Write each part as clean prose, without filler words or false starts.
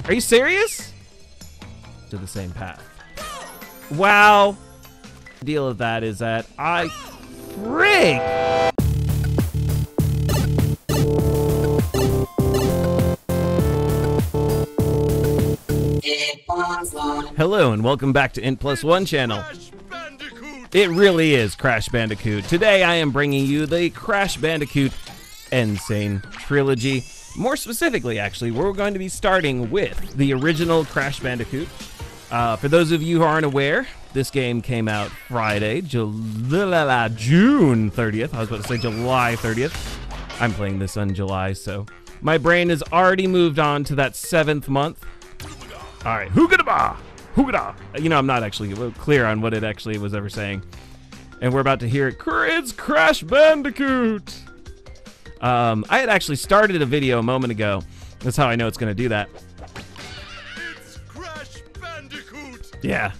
Are you serious? To the same path. Wow. The deal of that is that frig. Hello and welcome back to intplusone channel. It really is Crash Bandicoot. Today I am bringing you the Crash Bandicoot N-Sane Trilogy. More specifically, actually, we're going to be starting with the original Crash Bandicoot. For those of you who aren't aware, this game came out Friday, June 30th. I was about to say July 30th. I'm playing this on July, so my brain has already moved on to that 7th month. All right, Hoogada! Hoogada! You know, I'm not actually clear on what it actually was ever saying. And we're about to hear it. It's Crash Bandicoot! I had actually started a video a moment ago. That's how I know it's going to do that. It's Crash Bandicoot! Yeah.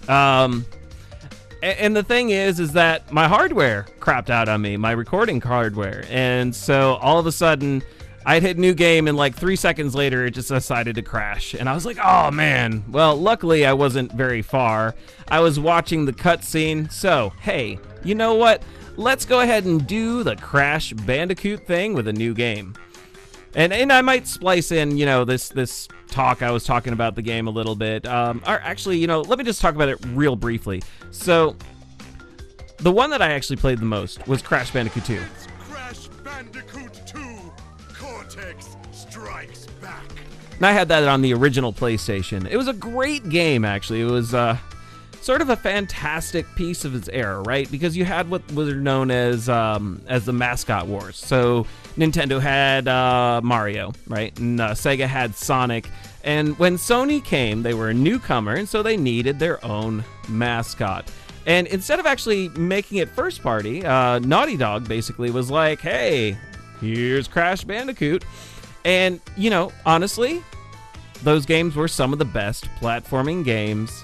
And the thing is that my hardware crapped out on me, my recording hardware. And so all of a sudden, I'd hit new game and like 3 seconds later, it just decided to crash. And I was like, oh man. Well, luckily I wasn't very far. I was watching the cutscene. So, hey, you know what? Let's go ahead and do the Crash Bandicoot thing with a new game. And I might splice in, you know, this talk I was talking about the game a little bit. Or actually, you know, let me just talk about it real briefly. So, the one that I actually played the most was Crash Bandicoot 2. It's Crash Bandicoot 2. Cortex strikes back. And I had that on the original PlayStation. It was a great game, actually. It was sort of a fantastic piece of its era, right? Because you had what was known as the mascot wars. So Nintendo had Mario, right? And Sega had Sonic. And when Sony came, they were a newcomer, and so they needed their own mascot. And instead of actually making it first party, Naughty Dog basically was like, hey, here's Crash Bandicoot. And, you know, honestly, those games were some of the best platforming games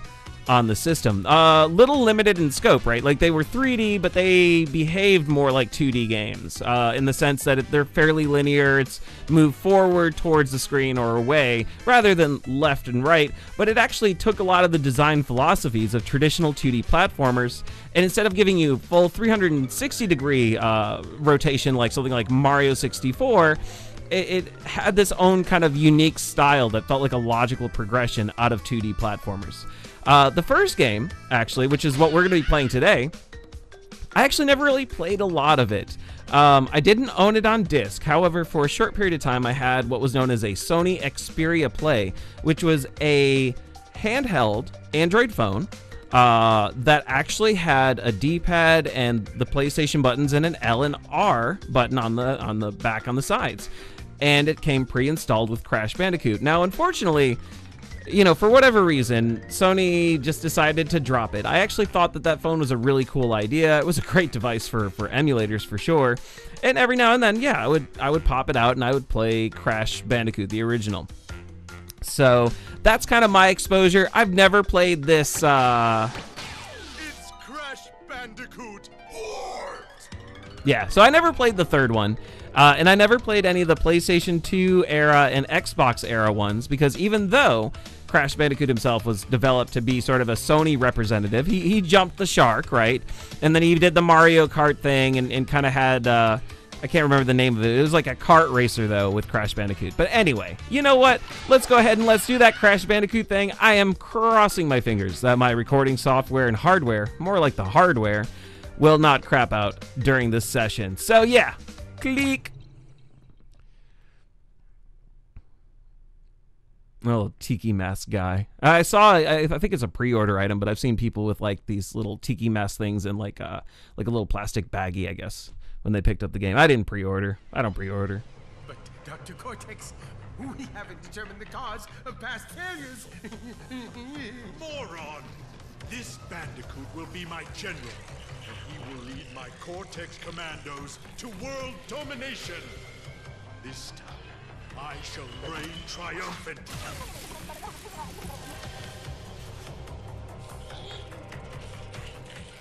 on the system. Little limited in scope, right? Like, they were 3D, but they behaved more like 2D games, in the sense that they're fairly linear. It's move forward towards the screen or away, rather than left and right. But it actually took a lot of the design philosophies of traditional 2D platformers, and instead of giving you full 360-degree rotation like something like Mario 64, it had this own kind of unique style that felt like a logical progression out of 2D platformers. The first game, actually, which is what we're going to be playing today, I actually never really played a lot of it. I didn't own it on disc. However, for a short period of time, I had what was known as a Sony Xperia Play, which was a handheld Android phone that actually had a D-pad and the PlayStation buttons and an L and R button on the back on the sides. And it came pre-installed with Crash Bandicoot. Now, unfortunately, you know, for whatever reason, Sony just decided to drop it. I actually thought that phone was a really cool idea. It was a great device for emulators for sure. And every now and then, yeah, I would pop it out and I would play Crash Bandicoot, the original. So that's kind of my exposure. I've never played this. It's Crash Bandicoot Port. Yeah, so I never played the third one. And I never played any of the PlayStation 2 era and Xbox era ones, because even though Crash Bandicoot himself was developed to be sort of a Sony representative, he jumped the shark, right? And then he did the Mario Kart thing and kind of had, I can't remember the name of it. It was like a kart racer, though, with Crash Bandicoot. But anyway, you know what? Let's go ahead and let's do that Crash Bandicoot thing. I am crossing my fingers that my recording software and hardware, more like the hardware, will not crap out during this session. So yeah. Click. Oh, tiki mask guy. I think it's a pre-order item, but I've seen people with like these little tiki mask things and like a little plastic baggie, I guess, when they picked up the game. I didn't pre-order. I don't pre-order. But Dr. Cortex, we haven't determined the cause of past failures. Moron! This Bandicoot will be my general, and he will lead my Cortex commandos to world domination. This time, I shall reign triumphant.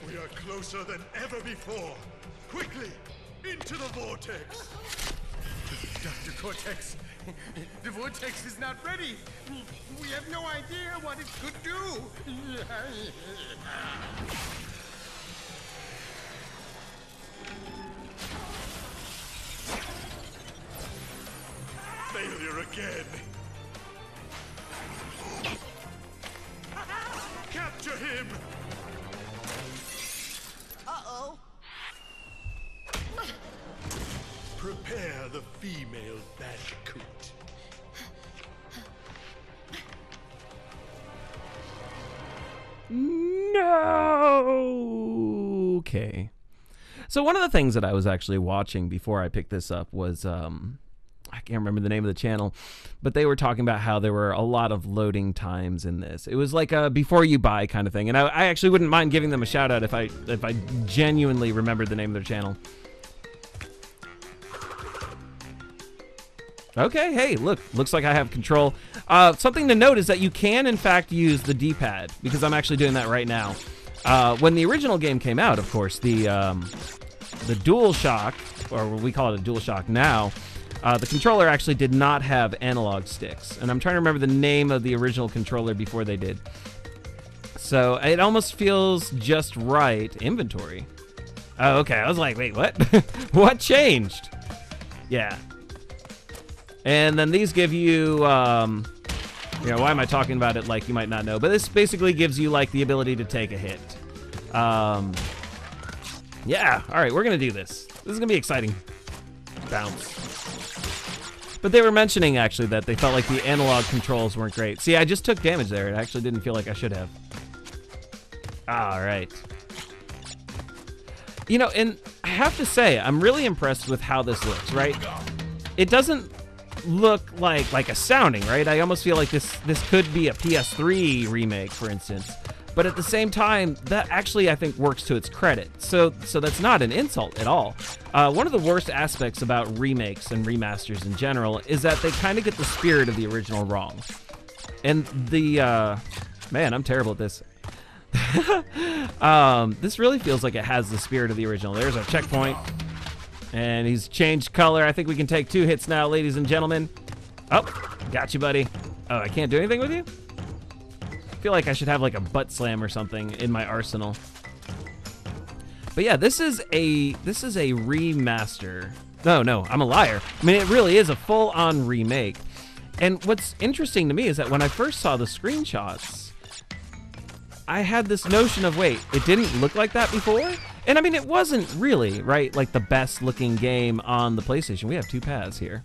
We are closer than ever before. Quickly, into the vortex. Dr. Cortex, The vortex is not ready. We have no idea what it could do. Failure again. Capture him! Uh-oh. Prepare the female Bandicoot. No. Okay. So one of the things that I was actually watching before I picked this up was I can't remember the name of the channel, but they were talking about how there were a lot of loading times in this. It was like a before you buy kind of thing, and I actually wouldn't mind giving them a shout out if I genuinely remembered the name of their channel. Okay, hey, looks like I have control. Something to note is that you can, in fact, use the D-pad, because I'm actually doing that right now. When the original game came out, of course, the DualShock, or we call it a DualShock now, the controller actually did not have analog sticks. And I'm trying to remember the name of the original controller before they did. So it almost feels just right. Inventory. Oh, okay. I was like, wait, what? What changed? Yeah. And then these give you, why am I talking about it like you might not know? But this basically gives you, like, the ability to take a hit. Yeah, all right, we're going to do this. This is going to be exciting. Bounce. But they were mentioning, actually, that they felt like the analog controls weren't great. See, I just took damage there. It actually didn't feel like I should have. All right. You know, and I have to say, I'm really impressed with how this looks, right? It doesn't look like a sounding, right? I almost feel like this could be a PS3 remake, for instance. But at the same time, that actually, I think, works to its credit. So that's not an insult at all. One of the worst aspects about remakes and remasters in general is that they kind of get the spirit of the original wrong. And the, man, I'm terrible at this. This really feels like it has the spirit of the original. There's our checkpoint. And he's changed color. I think we can take 2 hits now, ladies and gentlemen. Oh, got you, buddy. Oh, I can't do anything with you? I feel like I should have like a butt slam or something in my arsenal. But yeah, this is a remaster. No, I'm a liar. I mean, it really is a full-on remake. And what's interesting to me is that when I first saw the screenshots, I had this notion of, wait, it didn't look like that before? And I mean, it wasn't really, right, like the best looking game on the PlayStation. We have 2 paths here.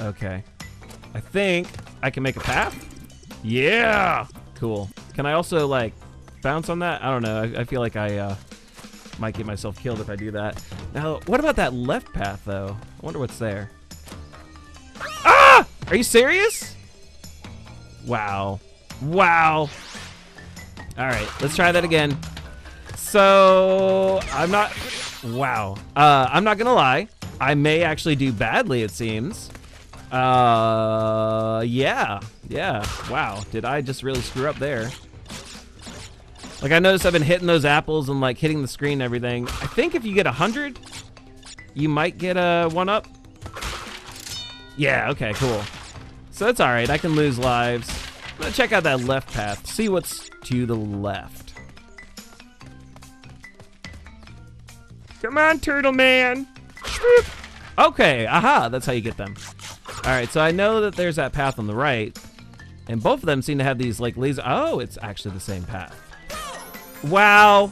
Okay. I think I can make a path? Yeah! Cool. Can I also, like, bounce on that? I don't know. I feel like I might get myself killed if I do that. Now, what about that left path, though? I wonder what's there. Ah! Are you serious? Wow. Wow. All right, let's try that again. So, I'm not... Wow. I'm not going to lie. I may actually do badly, it seems. Yeah. Wow. Did I just really screw up there? Like, I noticed I've been hitting those apples and, like, hitting the screen and everything. I think if you get 100, you might get a 1-up. Yeah, okay, cool. So that's all right. I can lose lives. I'm going to check out that left path. See what's to the left. Come on, Turtle Man. Okay, aha, that's how you get them. All right, so I know that there's that path on the right, and both of them seem to have these, like, laser... Oh, it's actually the same path. Wow.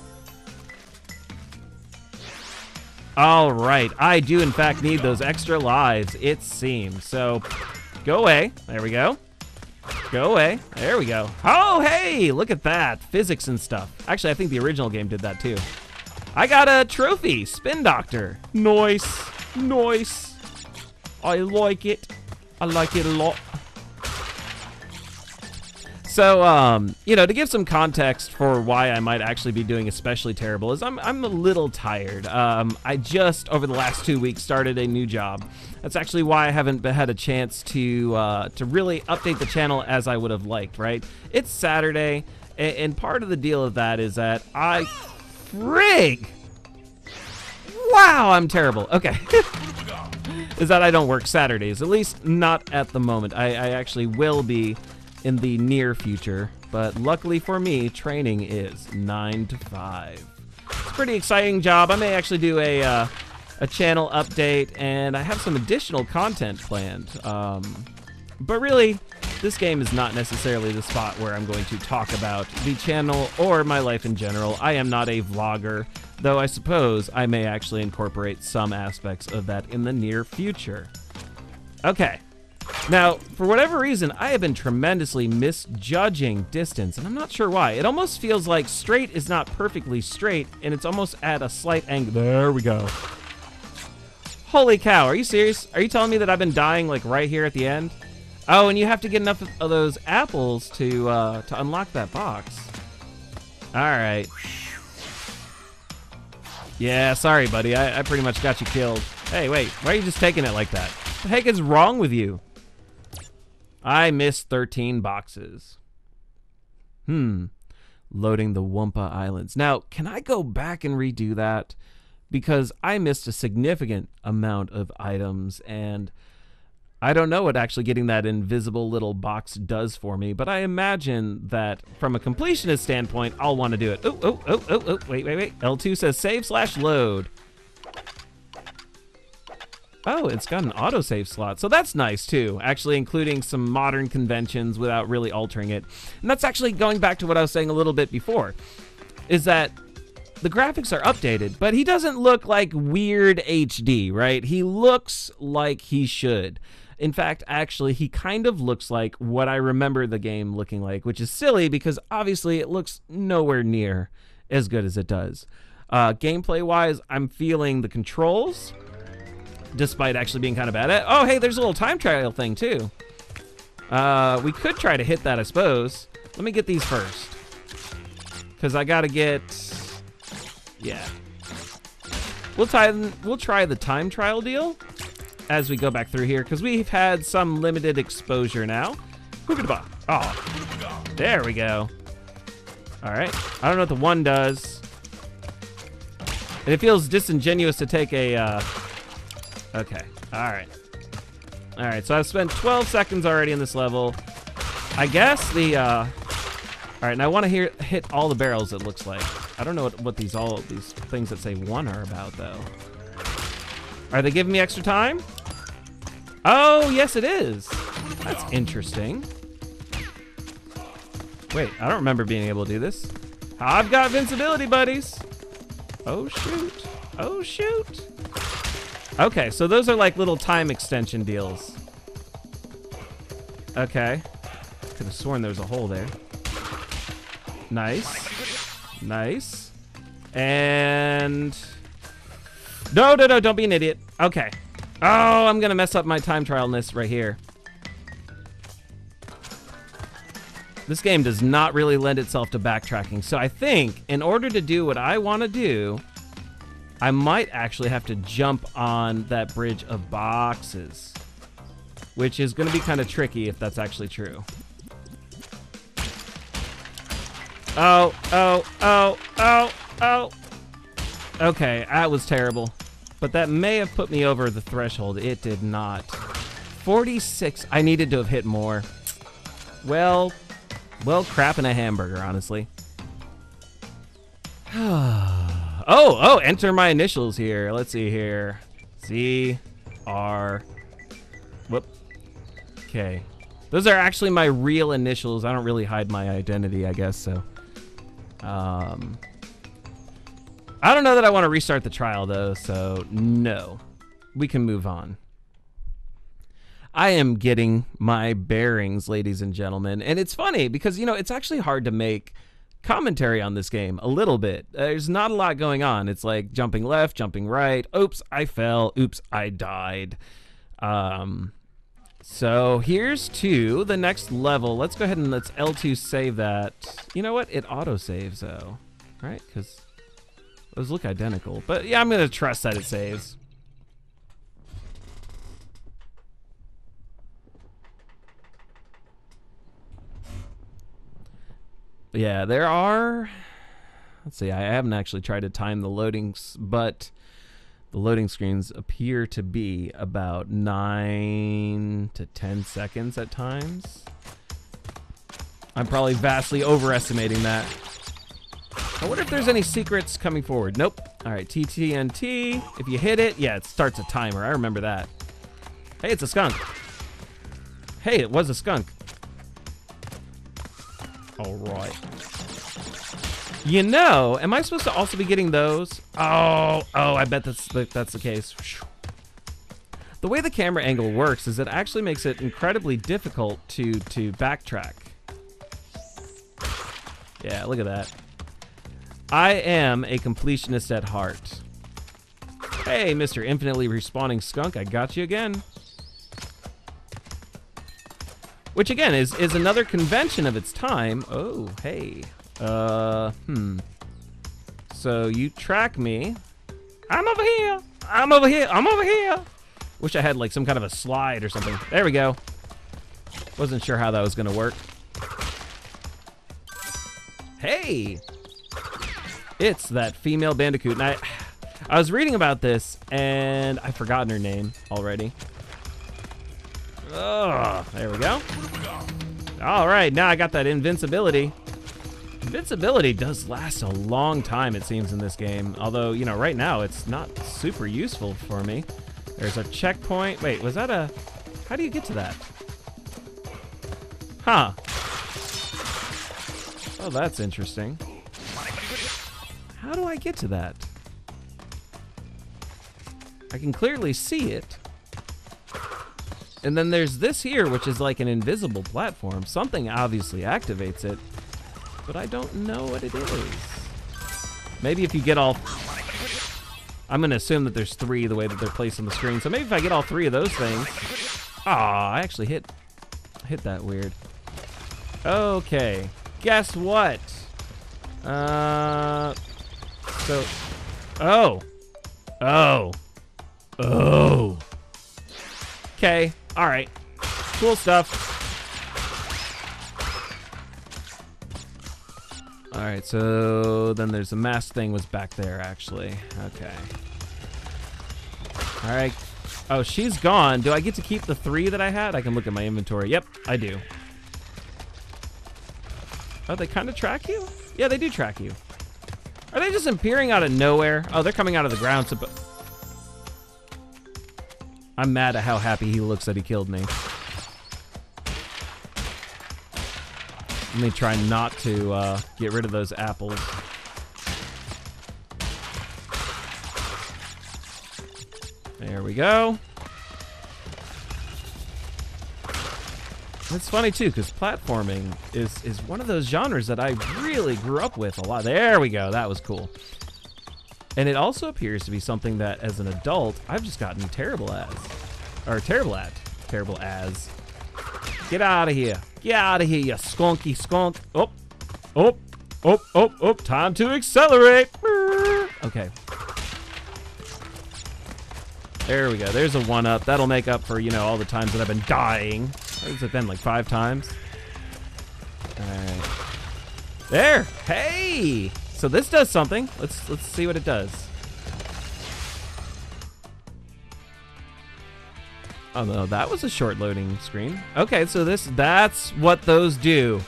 All right, I do, in fact, need those extra lives, it seems. So, go away. There we go. Go away. There we go. Oh, hey, look at that. Physics and stuff. Actually, I think the original game did that, too. I got a trophy. Spin Doctor. Nice. Nice. I like it. I like it a lot. So, you know, to give some context for why I might actually be doing especially terrible is I'm a little tired. I just, over the last 2 weeks, started a new job. That's actually why I haven't had a chance to really update the channel as I would have liked, right? It's Saturday, and part of the deal of that is that Wow, I'm terrible. Okay. is that I don't work Saturdays, at least not at the moment. I actually will be in the near future, but luckily for me, training is 9 to 5. It's a pretty exciting job. I may actually do a channel update, and I have some additional content planned. But really, this game is not necessarily the spot where I'm going to talk about the channel or my life in general. I am not a vlogger, though I suppose I may actually incorporate some aspects of that in the near future. Okay. Now, for whatever reason, I have been tremendously misjudging distance, and I'm not sure why. It almost feels like straight is not perfectly straight, and it's almost at a slight angle. There we go. Holy cow, are you serious? Are you telling me that I've been dying like right here at the end? Oh, and you have to get enough of those apples to unlock that box. All right. Yeah, sorry, buddy. I pretty much got you killed. Hey, wait. Why are you just taking it like that? What the heck is wrong with you? I missed 13 boxes. Loading the Wumpa Islands. Now, can I go back and redo that? Because I missed a significant amount of items, and I don't know what actually getting that invisible little box does for me, but I imagine that from a completionist standpoint, I'll want to do it. Oh, wait. L2 says save/load. Oh, it's got an autosave slot, so that's nice too, actually including some modern conventions without really altering it. And that's actually going back to what I was saying a little bit before, is that the graphics are updated, but he doesn't look like weird HD, right? He looks like he should. In fact, actually, he kind of looks like what I remember the game looking like, which is silly because obviously it looks nowhere near as good as it does. Gameplay-wise, I'm feeling the controls, despite actually being kind of bad at it. Oh, hey, there's a little time trial thing, too. We could try to hit that, I suppose. Let me get these first, because I got to get... Yeah. We'll try the time trial deal as we go back through here, because we've had some limited exposure now. Oh, there we go. All right. I don't know what the one does. And it feels disingenuous to take a... Okay. All right. All right, so I've spent 12 seconds already in this level. I guess the... All right, and I want to hit all the barrels, it looks like. I don't know what these things that say 1 are about, though. Are they giving me extra time? Oh, yes, it is. That's interesting. Wait, I don't remember being able to do this. I've got invincibility, buddies. Oh, shoot. Oh, shoot. Okay, so those are like little time extension deals. Okay. Could have sworn there was a hole there. Nice. Nice. And... No, don't be an idiot. Okay. Oh, I'm gonna mess up my time trialness right here. This game does not really lend itself to backtracking, so I think in order to do what I want to do, I might actually have to jump on that bridge of boxes, which is going to be kind of tricky if that's actually true. Oh. Okay, that was terrible. But that may have put me over the threshold. It did not. 46. I needed to have hit more. Well, crap in a hamburger, honestly. Oh, enter my initials here. Let's see here. C, R. Whoop. Okay. Those are actually my real initials. I don't really hide my identity, I guess, so. I don't know that I want to restart the trial, though, so no. We can move on. I am getting my bearings, ladies and gentlemen. And it's funny because, you know, it's actually hard to make commentary on this game a little bit. There's not a lot going on. It's like jumping left, jumping right. Oops, I fell. Oops, I died. So here's to the next level. Let's go ahead and let's L2 save that. You know what? It auto-saves, though. Right? Because those look identical. But yeah, I'm going to trust that it saves. Yeah, there are... Let's see, I haven't actually tried to time the loadings, but The loading screens appear to be about 9 to 10 seconds at times. I'm probably vastly overestimating that. I wonder if there's any secrets coming forward. Nope. All right, TTNT. If you hit it, yeah, it starts a timer. I remember that. Hey, it's a skunk. Hey, it was a skunk. All right. You know, am I supposed to also be getting those? Oh, I bet that's the case. The way the camera angle works is it actually makes it incredibly difficult to backtrack. Yeah, look at that. I am a completionist at heart. Hey, Mr. Infinitely Respawning Skunk, I got you again. Which again is another convention of its time. Oh, hey. So you track me. I'm over here. I'm over here. I'm over here. Wish I had like some kind of a slide or something. There we go. Wasn't sure how that was gonna work. Hey! It's that female bandicoot. And I was reading about this and I've forgotten her name already. Oh, there we go. All right, now I got that invincibility. Invincibility does last a long time, it seems, in this game. Although, you know, right now it's not super useful for me. There's a checkpoint. Wait, was that a... How do you get to that? Huh. Oh, that's interesting. How do I get to that? I can clearly see it. And then there's this here, which is like an invisible platform. Something obviously activates it, but I don't know what it is. Maybe if you get all... I'm gonna assume that there's 3 the way that they're placed on the screen. So maybe if I get all 3 of those things... I actually hit that weird. Okay, guess what? So... Oh. Okay, alright. Cool stuff. Alright, so then there's the mask thing was back there, actually. Okay. Alright. Oh, she's gone. Do I get to keep the 3 that I had? I can look at my inventory. Yep, I do. Oh, they kind of track you? Yeah, they do track you. Are they just appearing out of nowhere? Oh, they're coming out of the ground. So, I'm mad at how happy he looks that he killed me. Let me try not to get rid of those apples. There we go. It's funny too, because platforming is one of those genres that I really grew up with a lot. There we go, that was cool. And it also appears to be something that, as an adult, I've just gotten terrible as. Terrible as. Get out of here. Get out of here, you skunky skunk. Oh. Time to accelerate. Okay. There we go. There's a 1-up. That'll make up for, you know, all the times that I've been dying. What has it been, like 5 times? Alright. There! Hey! So this does something. Let's see what it does. Oh no, that was a short loading screen. Okay, so that's what those do.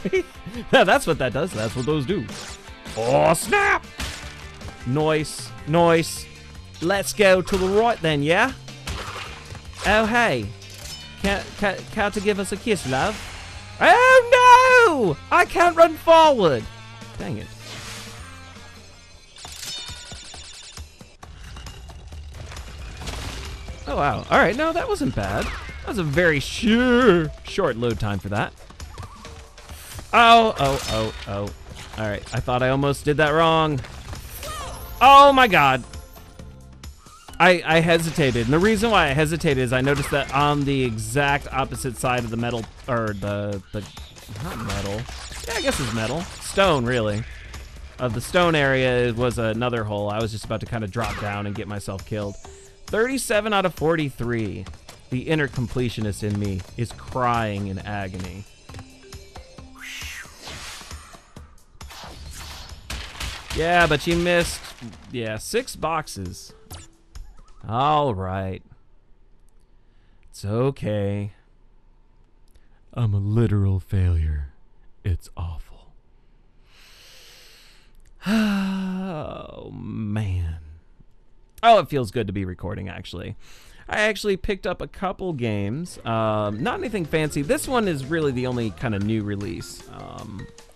See? Yeah, that's what that does. That's what those do. Oh, snap! Nice. Let's go to the right then, yeah? Oh, hey. Can't you give us a kiss, love? Oh, no! I can't run forward. Dang it. Oh, wow. All right, no, that wasn't bad. That was a very short load time for that. Oh. All right, I thought I almost did that wrong. Oh, my God. I hesitated, and the reason why I hesitated is I noticed that on the exact opposite side of the metal, or the not metal, yeah, I guess it's metal, stone, really. Of the stone area was another hole. I was just about to kind of drop down and get myself killed. 37 out of 43. The inner completionist in me is crying in agony. Yeah, but you missed Yeah, 6 boxes. All right. It's okay. I'm a literal failure. It's awful. Oh, man. Oh, it feels good to be recording, actually. I actually picked up a couple games. Not anything fancy. This one is really the only kind of new release.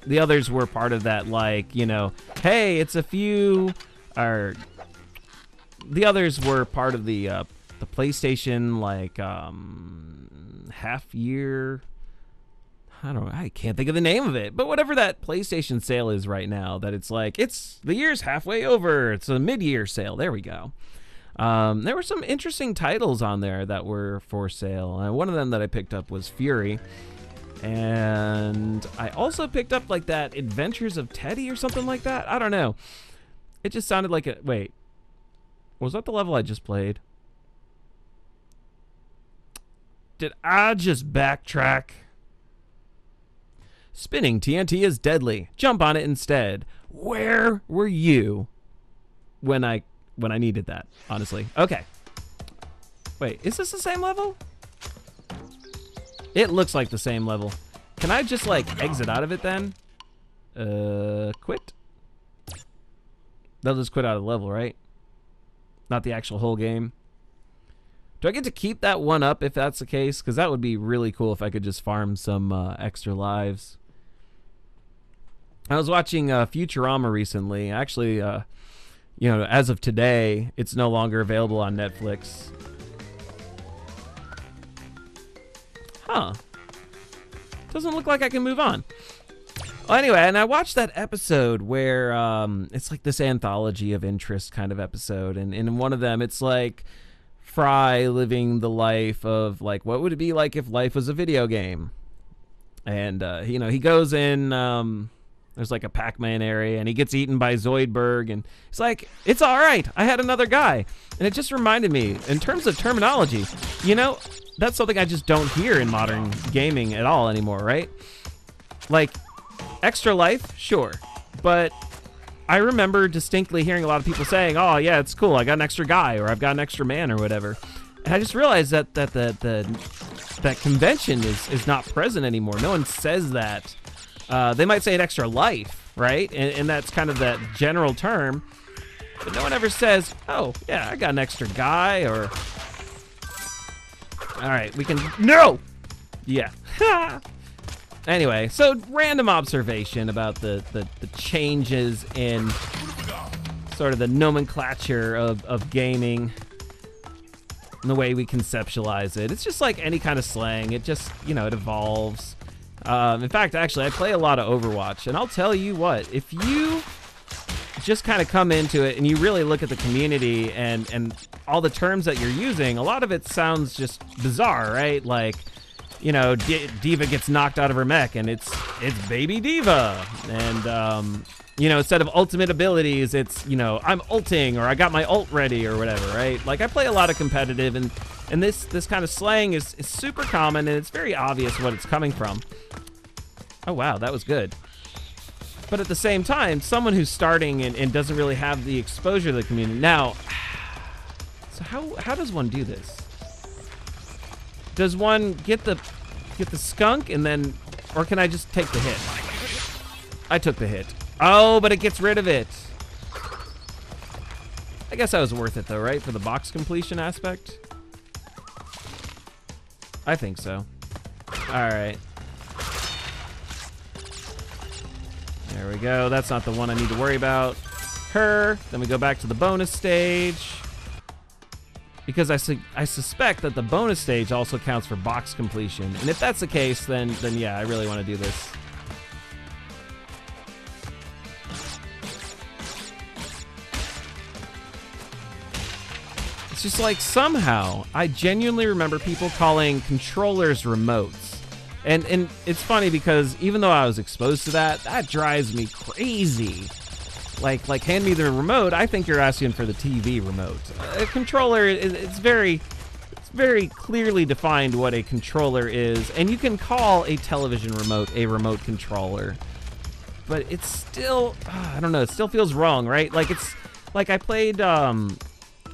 The others were part of that, like, you know, hey, it's a few... Or the others were part of the PlayStation, like, half year... I don't know, I can't think of the name of it, but whatever that PlayStation sale is right now, that it's like, it's the year's halfway over, it's a mid-year sale, there we go. There were some interesting titles on there that were for sale, and one of them that I picked up was Fury, and I also picked up like that Adventures of Teddy or something like that, I don't know. It just sounded like a, wait, was that the level I just played? Did I just backtrack? Spinning TNT is deadly. Jump on it instead. Where were you when I needed that, honestly? Okay. Wait, is this the same level? It looks like the same level. Can I just like exit out of it then? Quit? They'll just quit out of the level, right? Not the actual whole game. Do I get to keep that one up if that's the case? Because that would be really cool if I could just farm some extra lives. I was watching Futurama recently. Actually, you know, as of today, it's no longer available on Netflix. Huh. Doesn't look like I can move on. Well, anyway, and I watched that episode where it's like this anthology of interest kind of episode. And in one of them, it's like Fry living the life of, like, what would it be like if life was a video game? And, you know, he goes in... there's like a Pac-Man area, and he gets eaten by Zoidberg, and he's like, it's all right, I had another guy. And it just reminded me, in terms of terminology, you know, that's something I just don't hear in modern gaming at all anymore, right? Like, extra life, sure. But I remember distinctly hearing a lot of people saying, oh, yeah, it's cool, I got an extra guy, or I've got an extra man, or whatever. And I just realized that that convention is not present anymore. No one says that. They might say an extra life, right? And that's kind of that general term. But no one ever says, oh, yeah, I got an extra guy, or... All right, we can... No! Yeah. Anyway, so random observation about the changes in sort of the nomenclature of gaming and the way we conceptualize it. It's just like any kind of slang. It just, you know, it evolves. In fact, actually, I play a lot of Overwatch, and I'll tell you what, if you just kind of come into it and you really look at the community and all the terms that you're using, a lot of it sounds just bizarre, right? Like, you know, Diva gets knocked out of her mech, and it's Baby Diva. And, you know, instead of ultimate abilities, it's, you know, I'm ulting, or I got my ult ready, or whatever, right? Like, I play a lot of competitive, and this kind of slang is super common, and it's very obvious what it's coming from. Oh, wow, that was good. But at the same time, someone who's starting and doesn't really have the exposure to the community. Now, so how does one do this? Does one get the skunk and then, or can I just take the hit? I took the hit. Oh, but it gets rid of it. I guess that was worth it though, right? For the box completion aspect? I think so. All right. There we go. That's not the one I need to worry about. Her. Then we go back to the bonus stage. Because I suspect that the bonus stage also counts for box completion. And if that's the case, then yeah, I really want to do this. It's just like somehow I genuinely remember people calling controllers remotes. And it's funny because even though I was exposed to that drives me crazy. Like hand me the remote, I think you're asking for the TV remote. A controller, it's very clearly defined what a controller is, and you can call a television remote a remote controller. But it's still, I don't know, it still feels wrong, right? Like Like, I played, all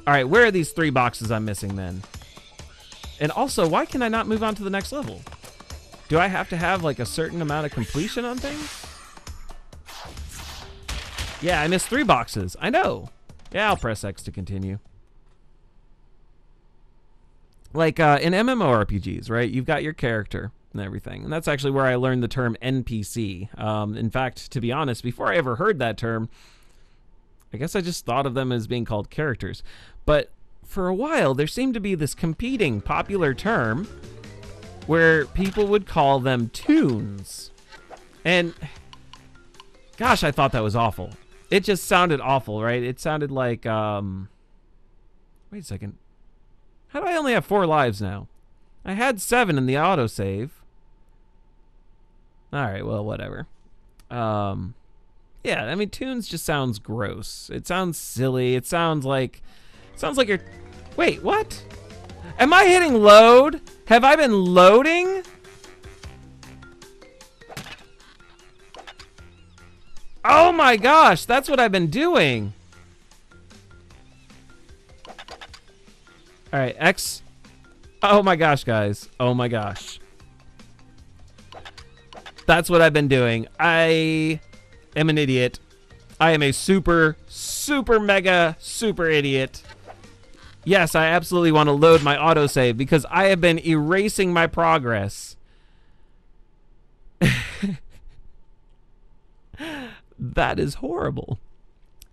right, where are these 3 boxes I'm missing then? And also, why can I not move on to the next level? Do I have to have, like, a certain amount of completion on things? Yeah, I missed 3 boxes. I know. Yeah, I'll press X to continue. Like, in MMORPGs, right? You've got your character and everything. And that's actually where I learned the term NPC. In fact, to be honest, before I ever heard that term, I guess I just thought of them as being called characters. But for a while, there seemed to be this competing popular term where people would call them tunes. And gosh, I thought that was awful. It just sounded awful, right? It sounded like, wait a second. How do I only have 4 lives now? I had 7 in the autosave. All right, well, whatever. Yeah, I mean, tunes just sounds gross. It sounds silly. It sounds like you're... Wait, what? Am I hitting load? Have I been loading? Oh my gosh, that's what I've been doing. All right, X. Oh my gosh, guys. Oh my gosh. That's what I've been doing. I am an idiot. I am a super, super mega, super idiot. Yes, I absolutely want to load my autosave because I have been erasing my progress. That is horrible.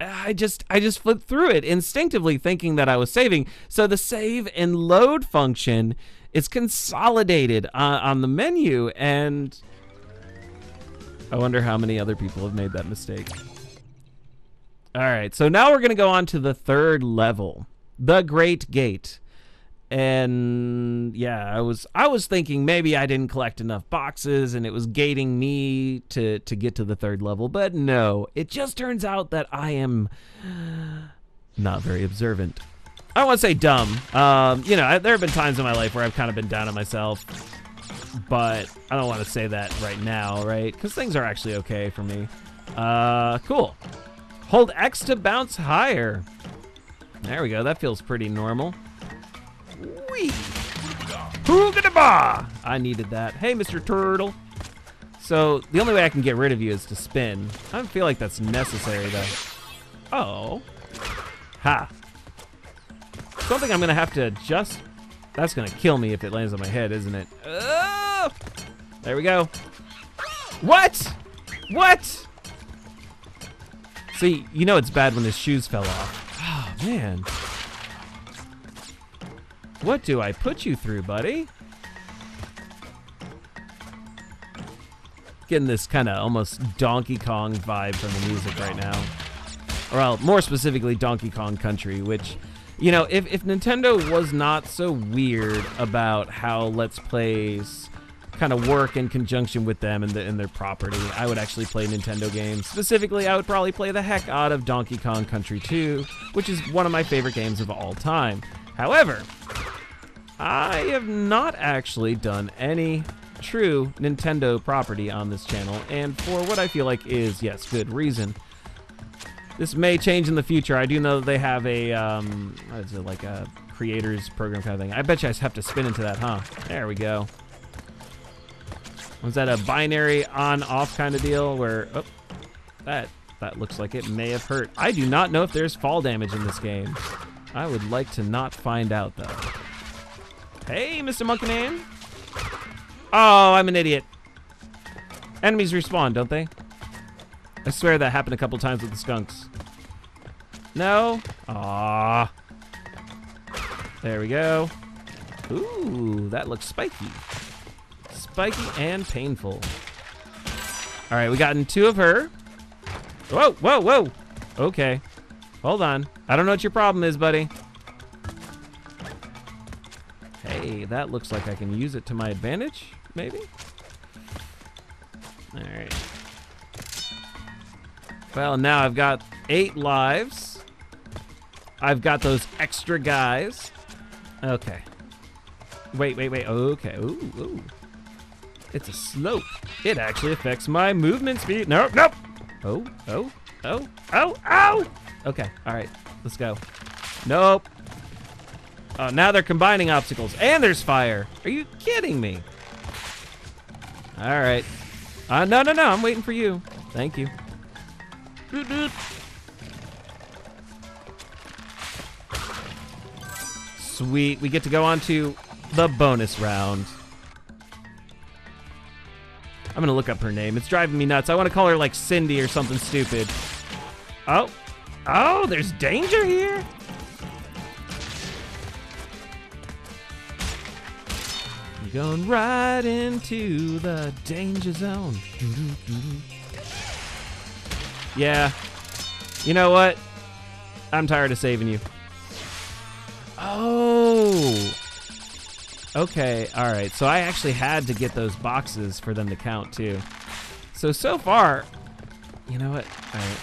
I just flipped through it instinctively thinking that I was saving. So the save and load function is consolidated on the menu, and I wonder how many other people have made that mistake. All right, so now we're going to go on to the 3rd level, the Great Gate. And yeah, I was thinking maybe I didn't collect enough boxes and it was gating me to get to the 3rd level, but no, it just turns out that I am not very observant. I don't want to say dumb. You know, there have been times in my life where I've kind of been down on myself, but I don't want to say that right now, right? Because things are actually okay for me. Cool. Hold X to bounce higher. There we go. That feels pretty normal. Whee! Hoo-ga-da-ba! I needed that. Hey, Mr. Turtle. So, the only way I can get rid of you is to spin. I don't feel like that's necessary, though. Oh. Ha. Something I'm going to have to adjust. That's going to kill me if it lands on my head, isn't it? Oh! There we go. What? What? See, you know it's bad when his shoes fell off. Oh, man. What do I put you through, buddy? Getting this kind of almost Donkey Kong vibe from the music right now. Or, well, more specifically, Donkey Kong Country, which, you know, if Nintendo was not so weird about how Let's Plays kind of work in conjunction with them and their property, I would actually play Nintendo games. Specifically, I would probably play the heck out of Donkey Kong Country 2, which is one of my favorite games of all time. However, I have not actually done any true Nintendo property on this channel, and for what I feel like is, yes, good reason. This may change in the future. I do know that they have a, what is it, like a creators program kind of thing. I bet you I have to spin into that, huh? There we go. Was that a binary on-off kind of deal where, oh, that looks like it may have hurt. I do not know if there's fall damage in this game. I would like to not find out, though. Hey, Mr. Monkey Man. Oh, I'm an idiot. Enemies respawn, don't they? I swear that happened a couple times with the skunks. No? Aww. There we go. Ooh, that looks spiky. Spiky and painful. All right, we gotten 2 of her. Whoa, whoa, whoa. Okay. Hold on. I don't know what your problem is, buddy. Hey, that looks like I can use it to my advantage, maybe? All right. Well, now I've got 8 lives. I've got those extra guys. Okay. Wait. Okay. Ooh, ooh. It's a slope. It actually affects my movement speed. Nope. Oh. Okay, all right, let's go. Nope. Oh, now they're combining obstacles, and there's fire. Are you kidding me? All right. No, I'm waiting for you. Thank you. Doot, doot. Sweet, we get to go on to the bonus round. I'm gonna look up her name. It's driving me nuts. I want to call her like Cindy or something stupid. Oh, there's danger here. You're going right into the danger zone. Yeah. You know what? I'm tired of saving you. Oh. Okay, all right. So I actually had to get those boxes for them to count too. So far, you know what? All right.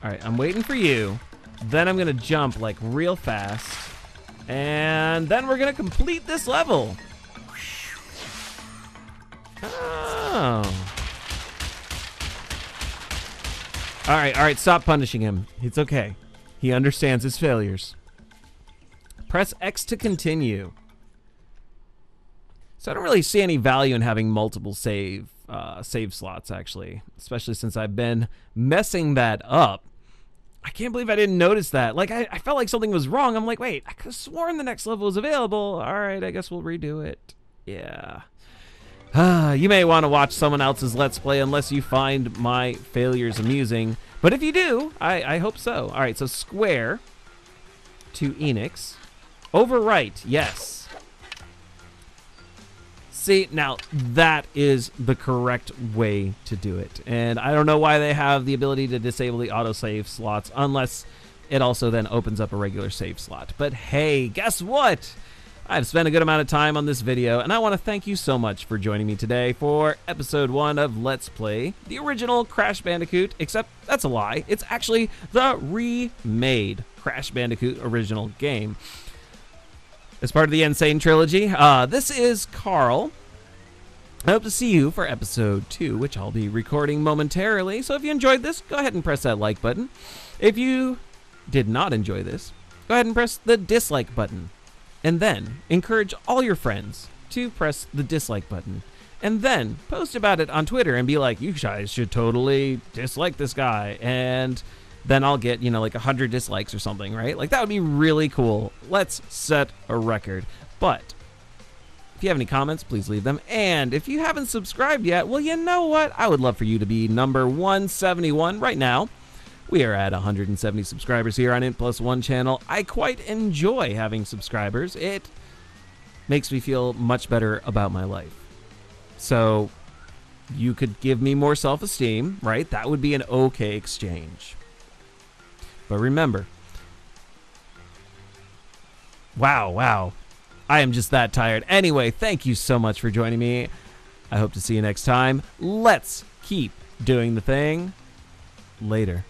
All right, I'm waiting for you. Then I'm gonna jump like real fast. And then we're gonna complete this level. Oh. All right, stop punishing him. It's okay. He understands his failures. Press X to continue. So I don't really see any value in having multiple save slots, actually, especially since I've been messing that up. I can't believe I didn't notice that. Like, I felt like something was wrong. I'm like, wait, I could have sworn the next level was available. All right, I guess we'll redo it. Yeah. You may want to watch someone else's Let's Play unless you find my failures amusing. But if you do, I hope so. All right, so square to Enix. Overwrite, yes. See, now that is the correct way to do it. And I don't know why they have the ability to disable the autosave slots unless it also then opens up a regular save slot. But hey, guess what? I've spent a good amount of time on this video, and I want to thank you so much for joining me today for episode 1 of Let's Play the original Crash Bandicoot, except that's a lie. It's actually the remade Crash Bandicoot original game. As part of the N-Sane Trilogy, this is Carl. I hope to see you for episode 2, which I'll be recording momentarily. So if you enjoyed this, go ahead and press that like button. If you did not enjoy this, go ahead and press the dislike button. And then encourage all your friends to press the dislike button. And then post about it on Twitter and be like, you guys should totally dislike this guy. And then I'll get, you know, like 100 dislikes or something, right? Like, that would be really cool. Let's set a record. But if you have any comments, please leave them. And if you haven't subscribed yet, well, you know what? I would love for you to be number 171 right now. We are at 170 subscribers here on intplusone channel. I quite enjoy having subscribers. It makes me feel much better about my life. So you could give me more self-esteem, right? That would be an okay exchange. But remember, wow. I am just that tired. Anyway, thank you so much for joining me. I hope to see you next time. Let's keep doing the thing. Later.